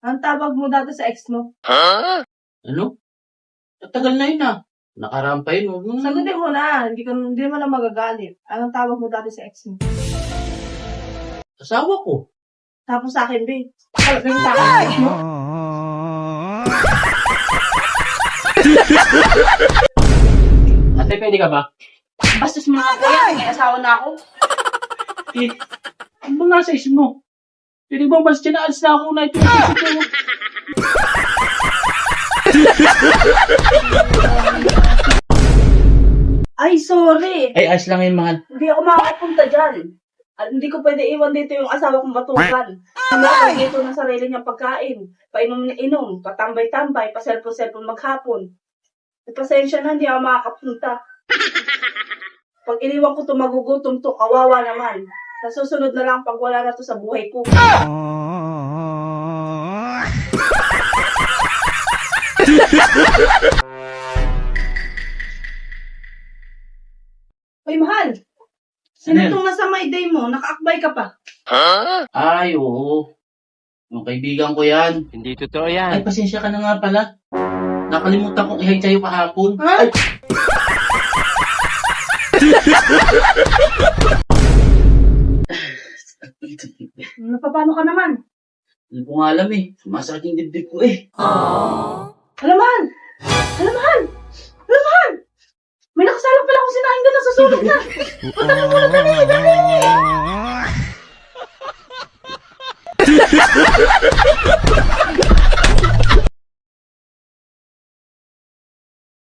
Ang tawag mo dati sa ex mo? Ano? Tagal na yun ah. Nakaraan pa yun. Sagutin mo na. Hindi mo na magagalit. Anong tawag mo dati sa ex mo? Asawa ko. Tapos sa akin, babe. Alam mo yung sa akin, ex mo? Ate, pwede ka ba? Bastos mo nga po yan. May asawa na ako. Eh, ano ba nga size mo? Pwede bang mas alis na ako na ito? Ay, sorry. Ay, ayos lang yun, mahal. Hindi ako makakapunta dyan. At hindi ko pwede iwan dito yung asawa kong batukan. Hindi dito ng sarili niyang pagkain. Painom niya inom, patambay-tambay, pa-cellphone maghapon. Pasensya na, hindi ako makakapunta. Pag iniwan ko to, magugutom to, kawawa naman. Sa susunod na lang pag wala na to sa buhay ko. Uy, mahal. Sino Ano yan? itong nasa my day mo? Nakaakbay ka pa. Ay, oo. Yung kaibigan ko yan. Hindi totoo Ay, yan. pasensya ka na nga pala. Nakalimutan kong i-hide sa'yo kahapon. Ha? Ay! Napapano ka naman? Hindi ko nga alam eh. Sumasakit yung dibdib ko eh. Alam, mahal! Alam, mahal! Alam, mahal! May nakasalang pala akong sinahin doon sa sulok na. Punta ka muna, dali!